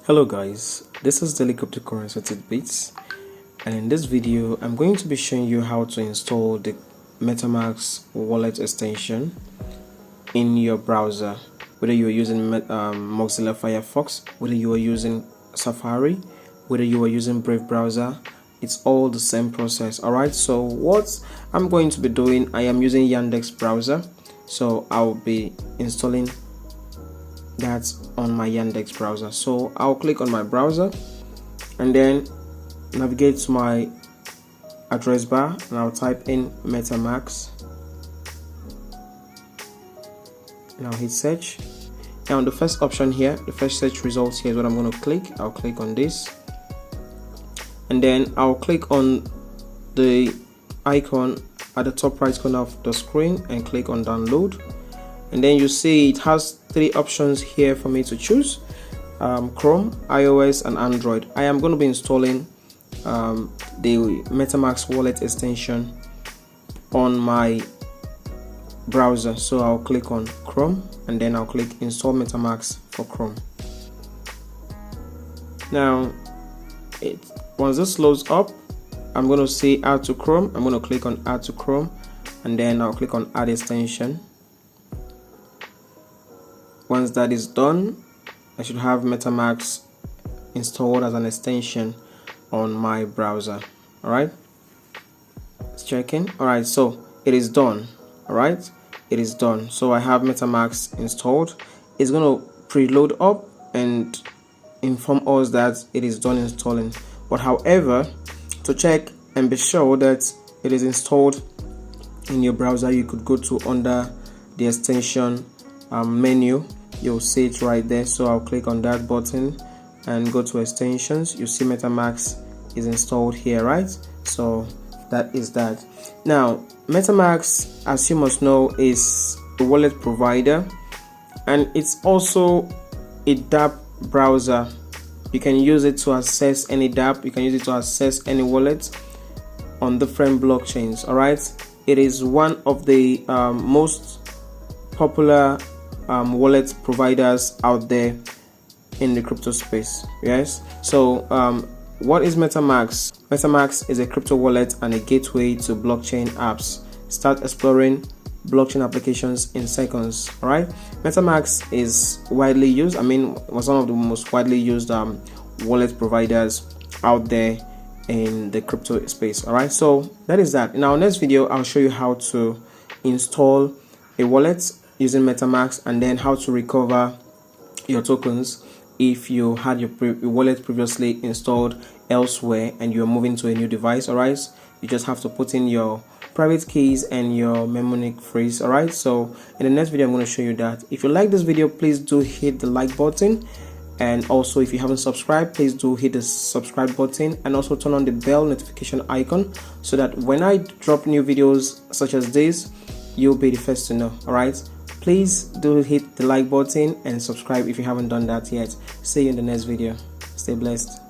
Hello guys, this is Daily Cryptocurrency Tidbits, and in this video I'm going to be showing you how to install the Metamask Wallet extension in your browser, whether you are using Mozilla Firefox, whether you are using Safari, whether you are using Brave browser. It's all the same process. Alright, so what I'm going to be doing, I am using Yandex browser, so I'll be installing that's on my Yandex browser. So I'll click on my browser and then navigate to my address bar and I'll type in Metamask and I'll hit search. Now the first option here, the first search results here is what I'm going to click. I'll click on this and then I'll click on the icon at the top right corner of the screen and click on download. And then you see it has three options here for me to choose: Chrome, iOS and Android. I am going to be installing the Metamask Wallet extension on my browser, so I'll click on Chrome and then I'll click Install Metamask for Chrome. Now once this loads up, I'm going to see Add to Chrome. I'm going to click on Add to Chrome and then I'll click on Add Extension. Once that is done, I should have Metamask installed as an extension on my browser. Alright, it's checking. Alright, so it is done. Alright, it is done. So I have Metamask installed. It's going to preload up and inform us that it is done installing. But however, to check and be sure that it is installed in your browser, you could go to under the extension menu. You'll see it right there, so I'll click on that button and go to extensions. You see Metamask is installed here, right? So that is that. Now Metamask, as you must know, is a wallet provider and it's also a dApp browser. You can use it to access any dApp, you can use it to access any wallet on different blockchains. All right, it is one of the most popular wallet providers out there in the crypto space. Yes, so what is Metamask? Metamask is a crypto wallet and a gateway to blockchain apps. Start exploring blockchain applications in seconds. All right, Metamask is widely used. I mean, was one of the most widely used wallet providers out there in the crypto space. All right, so that is that. In our next video, I'll show you how to install a wallet using Metamask and then how to recover your tokens if you had your wallet previously installed elsewhere and you're moving to a new device. All right, you just have to put in your private keys and your mnemonic phrase. All right, so in the next video I'm going to show you that. If you like this video, please do hit the like button, and also if you haven't subscribed, please do hit the subscribe button and also turn on the bell notification icon so that when I drop new videos such as this, you'll be the first to know. All right, please do hit the like button and subscribe if you haven't done that yet. See you in the next video. Stay blessed.